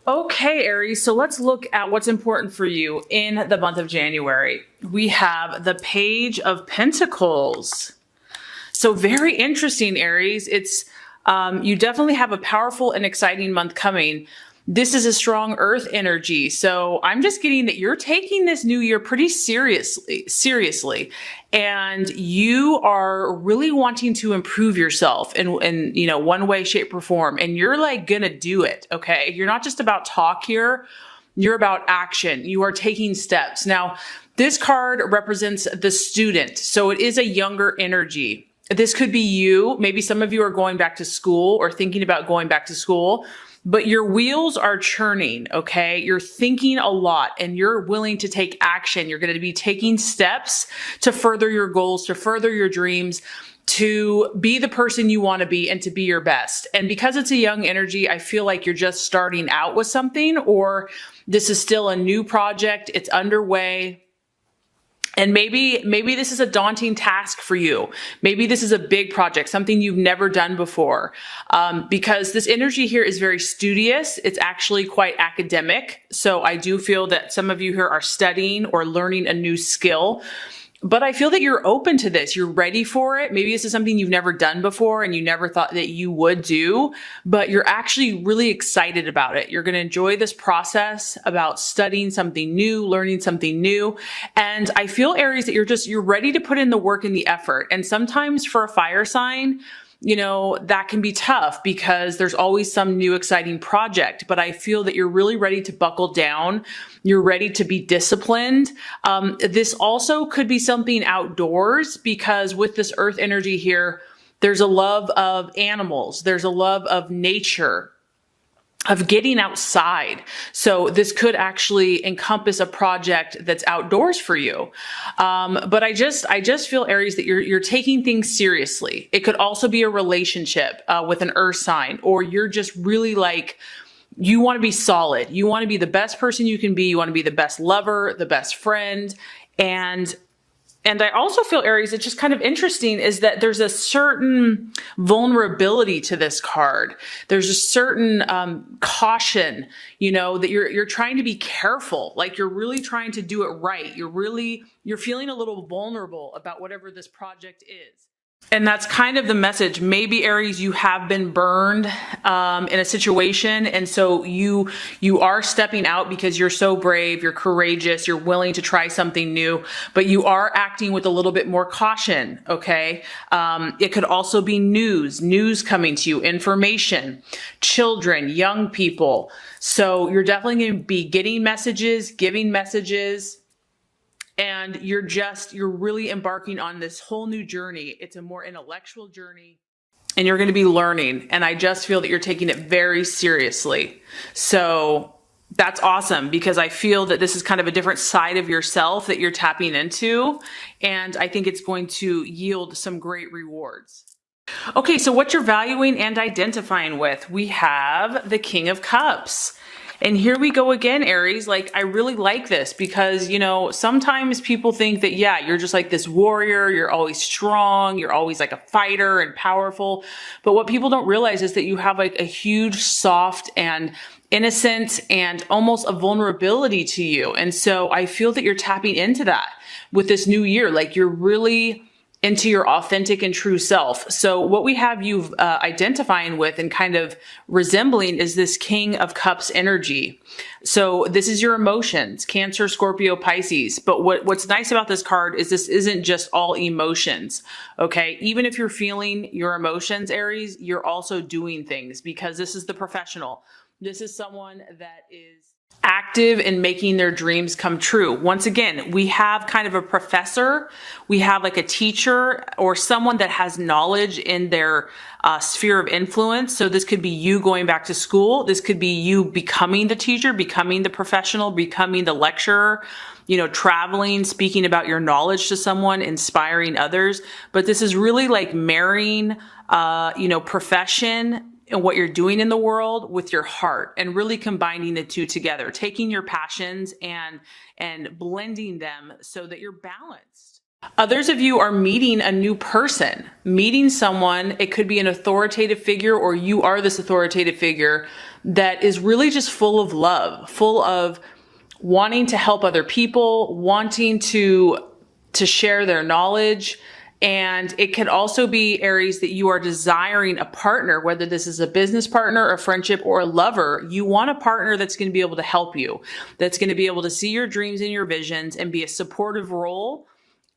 Okay, Aries, so let's look at what's important for you in the month of January. We have the Page of Pentacles. So very interesting, Aries. It's you definitely have a powerful and exciting month coming. This is a strong earth energy. So I'm just getting that you're taking this new year pretty seriously. And you are really wanting to improve yourself in one way, shape, or form. And you're like gonna do it. Okay. You're not just about talk here. You're about action. You are taking steps. Now, this card represents the student. So it is a younger energy. This could be you. Maybe some of you are going back to school or thinking about going back to school, but your wheels are churning, okay? You're thinking a lot and you're willing to take action. You're going to be taking steps to further your goals, to further your dreams, to be the person you want to be and to be your best. And because it's a young energy, I feel like you're just starting out with something, or this is still a new project. It's underway. And maybe this is a daunting task for you. Maybe this is a big project, something you've never done before. Because this energy here is very studious. It's actually quite academic. So I do feel that some of you here are studying or learning a new skill. But I feel that you're open to this. You're ready for it. Maybe this is something you've never done before and you never thought that you would do, but you're actually really excited about it. You're going to enjoy this process about studying something new, learning something new. And I feel, Aries, that you're ready to put in the work and the effort. And sometimes for a fire sign, that can be tough because there's always some new exciting project, but I feel that you're really ready to buckle down. You're ready to be disciplined. This also could be something outdoors because with this earth energy here, there's a love of animals. There's a love of nature, of getting outside. So this could actually encompass a project that's outdoors for you. But I just feel, Aries, that you're taking things seriously. It could also be a relationship with an earth sign, or you're just really like, you want to be solid. You want to be the best person you can be. You want to be the best lover, the best friend. And I also feel, Aries, it's just kind of interesting is that there's a certain vulnerability to this card. There's a certain caution, that you're trying to be careful. Like you're really trying to do it right. You're feeling a little vulnerable about whatever this project is. And that's kind of the message. Maybe, Aries, you have been burned in a situation. And so you are stepping out because you're so brave, you're courageous, you're willing to try something new, but you are acting with a little bit more caution, okay? It could also be news coming to you, information, children, young people. So you're definitely going to be getting messages, giving messages, and you're really embarking on this whole new journey. It's a more intellectual journey and you're going to be learning. And I just feel that you're taking it very seriously. So that's awesome because I feel that this is kind of a different side of yourself that you're tapping into. And I think it's going to yield some great rewards. Okay, so what you're valuing and identifying with, we have the King of Cups. And here we go again, Aries. Like, I really like this because, sometimes people think that, yeah, you're just like this warrior. You're always strong. You're always like a fighter and powerful. But what people don't realize is that you have like a huge, soft and innocent and almost a vulnerability to you. And so I feel that you're tapping into that with this new year. Like you're really into your authentic and true self. So what we have you identifying with and kind of resembling is this King of Cups energy. So this is your emotions, Cancer, Scorpio, Pisces. But what's nice about this card is this isn't just all emotions, okay? Even if you're feeling your emotions, Aries, you're also doing things because this is the professional. This is someone that is active in making their dreams come true. Once again, we have kind of a professor, we have like a teacher or someone that has knowledge in their sphere of influence. So this could be you going back to school. This could be you becoming the teacher, becoming the professional, becoming the lecturer, traveling, speaking about your knowledge to someone, inspiring others. But this is really like marrying, profession and what you're doing in the world with your heart and really combining the two together, taking your passions and blending them so that you're balanced. Others of you are meeting a new person, meeting someone. It could be an authoritative figure, or you are this authoritative figure that is really just full of love, full of wanting to help other people, wanting to share their knowledge. And it could also be, Aries, that you are desiring a partner, whether this is a business partner, a friendship, or a lover. You want a partner that's going to be able to help you, that's going to be able to see your dreams and your visions and be a supportive role,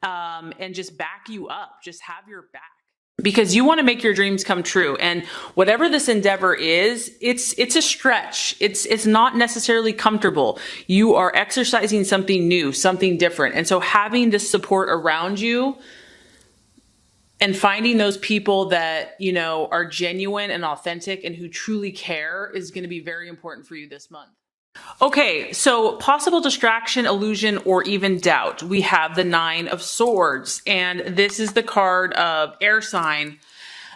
and just back you up, just have your back. Because you want to make your dreams come true. And whatever this endeavor is, it's a stretch. It's not necessarily comfortable. You are exercising something new, something different. And so having this support around you and finding those people that, you know, are genuine and authentic and who truly care is going to be very important for you this month. Okay, so possible distraction, illusion, or even doubt. We have the Nine of Swords, and this is the card of air sign,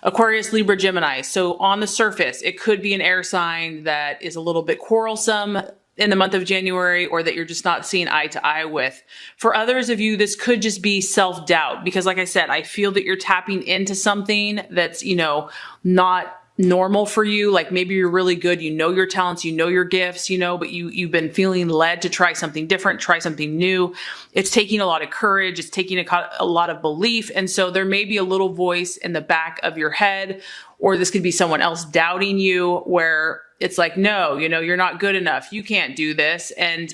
Aquarius, Libra, Gemini. So on the surface, it could be an air sign that is a little bit quarrelsome in the month of January, or that you're just not seeing eye to eye with. For others of you, this could just be self-doubt, because like I said, I feel that you're tapping into something that's, you know, not normal for you. Like maybe you're really good, you know your talents, you know your gifts, you know, but you've been feeling led to try something different, try something new. It's taking a lot of courage, it's taking a lot of belief. And so there may be a little voice in the back of your head, or this could be someone else doubting you, where it's like, no, you know, you're not good enough, you can't do this. And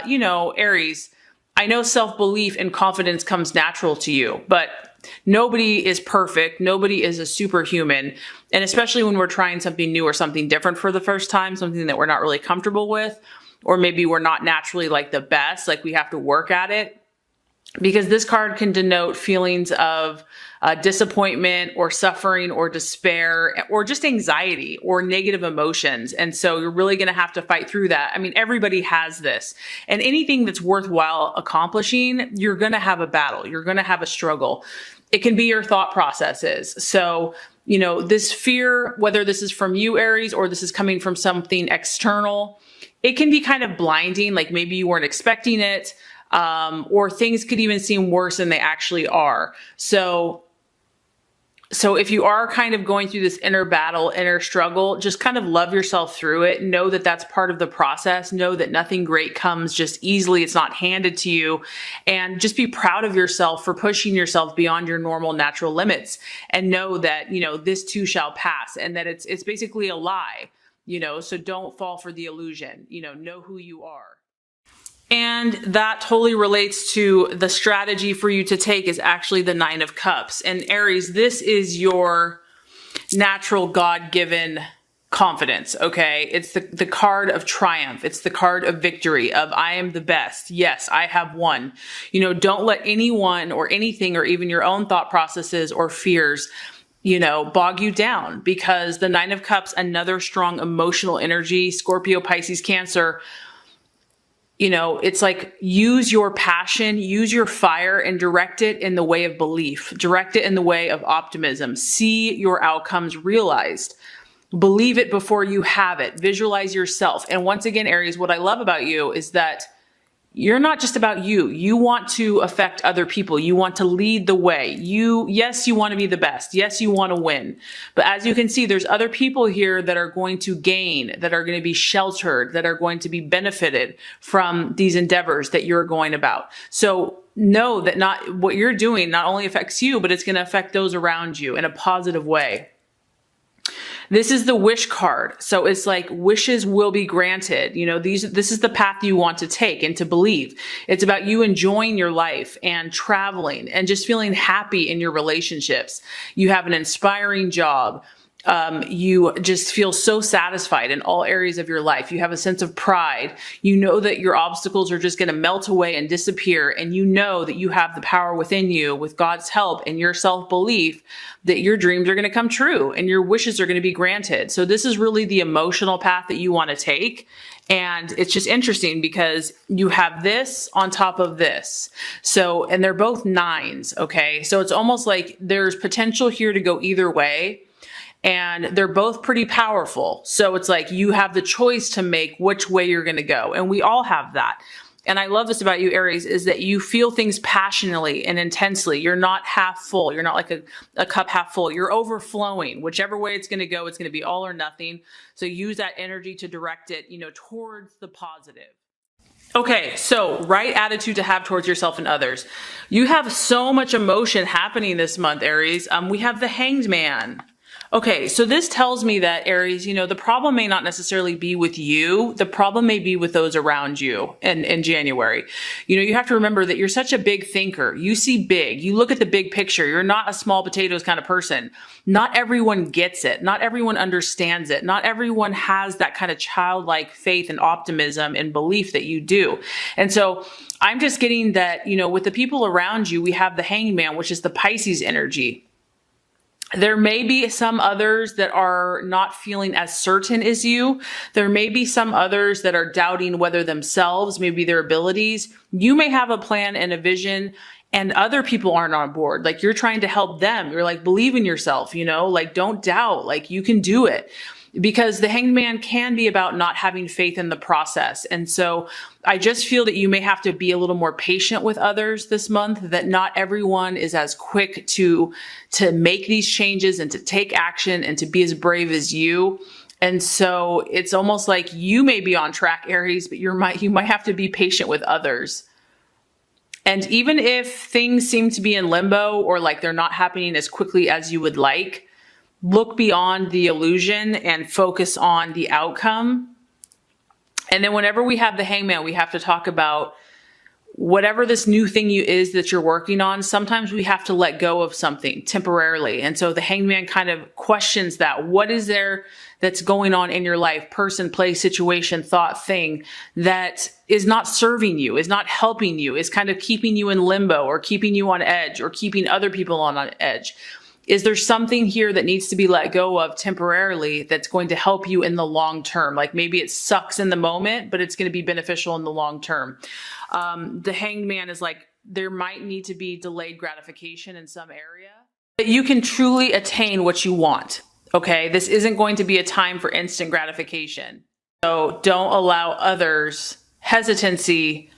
you know, Aries, I know self-belief and confidence comes natural to you, but nobody is perfect. Nobody is a superhuman. And especially when we're trying something new or something different for the first time, something that we're not really comfortable with, or maybe we're not naturally like the best, like we have to work at it. Because this card can denote feelings of disappointment or suffering or despair or just anxiety or negative emotions. And so you're really going to have to fight through that. I mean, everybody has this. And anything that's worthwhile accomplishing, you're going to have a battle. You're going to have a struggle. It can be your thought processes. So, you know, this fear, whether this is from you, Aries, or this is coming from something external, it can be kind of blinding. Like maybe you weren't expecting it. Or things could even seem worse than they actually are. So if you are kind of going through this inner battle, inner struggle, just kind of love yourself through it. Know that that's part of the process. Know that nothing great comes just easily. It's not handed to you. And just be proud of yourself for pushing yourself beyond your normal natural limits. And know that, you know, this too shall pass, and that it's basically a lie, you know, so don't fall for the illusion, you know who you are. And that totally relates to the strategy for you to take is actually the Nine of Cups. And Aries, this is your natural God-given confidence, okay? It's the card of triumph. It's the card of victory, of I am the best. Yes, I have won. You know, don't let anyone or anything or even your own thought processes or fears, you know, bog you down, because the Nine of Cups, another strong emotional energy, Scorpio, Pisces, Cancer, you know, it's like use your passion, use your fire, and direct it in the way of belief. Direct it in the way of optimism. See your outcomes realized. Believe it before you have it. Visualize yourself. And once again, Aries, what I love about you is that you're not just about you. You want to affect other people. You want to lead the way. Yes, you want to be the best. Yes, you want to win. But as you can see, there's other people here that are going to gain, that are going to be sheltered, that are going to be benefited from these endeavors that you're going about. So know that not what you're doing not only affects you, but it's going to affect those around you in a positive way. This is the wish card. So it's like wishes will be granted. You know, this is the path you want to take and to believe. It's about you enjoying your life and traveling and just feeling happy in your relationships. You have an inspiring job. You just feel so satisfied in all areas of your life. You have a sense of pride. You know that your obstacles are just going to melt away and disappear. And you know that you have the power within you, with God's help and your self-belief, that your dreams are going to come true and your wishes are going to be granted. So this is really the emotional path that you want to take. And it's just interesting because you have this on top of this. So, and they're both nines. Okay. So it's almost like there's potential here to go either way. And they're both pretty powerful. So it's like you have the choice to make which way you're going to go. And we all have that. And I love this about you, Aries, is that you feel things passionately and intensely. You're not half full. You're not like a cup half full. You're overflowing. Whichever way it's going to go, it's going to be all or nothing. So use that energy to direct it, towards the positive. Okay, so right attitude to have towards yourself and others. You have so much emotion happening this month, Aries. We have the Hanged Man. Okay, so this tells me that, Aries, the problem may not necessarily be with you. The problem may be with those around you in January. You have to remember that you're such a big thinker. You see big. You look at the big picture. You're not a small potatoes kind of person. Not everyone gets it. Not everyone understands it. Not everyone has that kind of childlike faith and optimism and belief that you do. And so I'm just getting that, with the people around you, we have the Hanged Man, which is the Pisces energy. There may be some others that are not feeling as certain as you. There may be some others that are doubting whether themselves, maybe their abilities. You may have a plan and a vision, and other people aren't on board. Like, you're trying to help them. You're like, believe in yourself, like, don't doubt, like, you can do it. Because the Hanged Man can be about not having faith in the process. And so I just feel that you may have to be a little more patient with others this month, that not everyone is as quick to make these changes and to take action and to be as brave as you. And so it's almost like you may be on track, Aries, but you might have to be patient with others. And even if things seem to be in limbo or like they're not happening as quickly as you would like, look beyond the illusion and focus on the outcome. And then whenever we have the Hangman, we have to talk about whatever this new thing is that you're working on. Sometimes we have to let go of something temporarily. And so the Hangman kind of questions that. What is there that's going on in your life, person, place, situation, thought, thing, that is not serving you, is not helping you, is kind of keeping you in limbo or keeping you on edge or keeping other people on edge? Is there something here that needs to be let go of temporarily that's going to help you in the long term? Like, maybe it sucks in the moment, but it's going to be beneficial in the long term. The Hanged Man is like, there might need to be delayed gratification in some area, but you can truly attain what you want. Okay. This isn't going to be a time for instant gratification. So don't allow others hesitancy,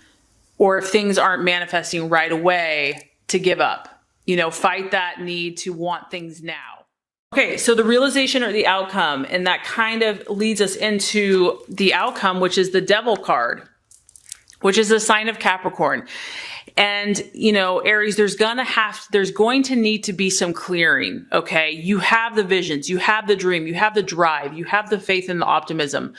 or if things aren't manifesting right away, to give up. Fight that need to want things now. Okay, so the realization or the outcome, and that kind of leads us into the outcome, which is the Devil card, which is a sign of Capricorn. And, Aries, there's going to need to be some clearing. Okay. You have the visions, you have the dream, you have the drive, you have the faith and the optimism,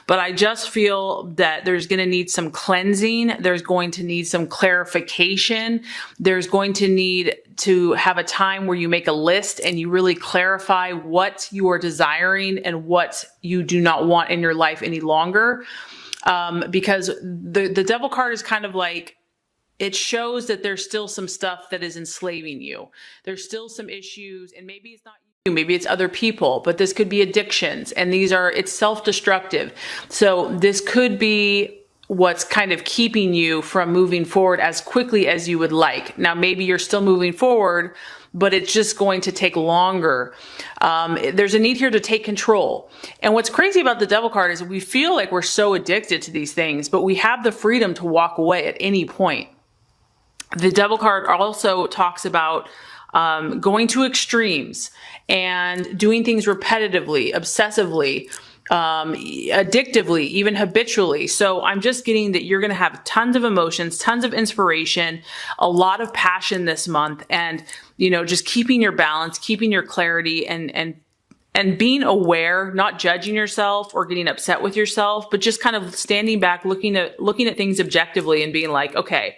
but I just feel that there's going to need some cleansing. There's going to need some clarification. There's going to need to have a time where you make a list and you really clarify what you are desiring and what you do not want in your life any longer. Because the Devil card is kind of like, it shows that there's still some stuff that is enslaving you. There's still some issues, and maybe it's not you, maybe it's other people, but this could be addictions, and it's self-destructive. So this could be what's kind of keeping you from moving forward as quickly as you would like. Now, maybe you're still moving forward, but it's just going to take longer. There's a need here to take control. And what's crazy about the Devil card is we feel like we're so addicted to these things, but we have the freedom to walk away at any point. The Devil card also talks about going to extremes and doing things repetitively, obsessively, addictively, even habitually. So I'm just getting that you're going to have tons of emotions, tons of inspiration, a lot of passion this month, and, just keeping your balance, keeping your clarity, and being aware, not judging yourself or getting upset with yourself, but just kind of standing back, looking at things objectively and being like, okay,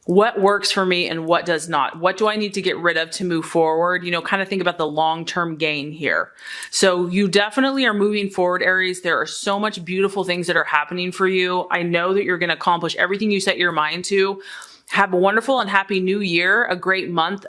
what works for me and what does not? What do I need to get rid of to move forward? Kind of think about the long-term gain here. So you definitely are moving forward, Aries. There are so much beautiful things that are happening for you. I know that you're going to accomplish everything you set your mind to. Have a wonderful and happy new year, a great month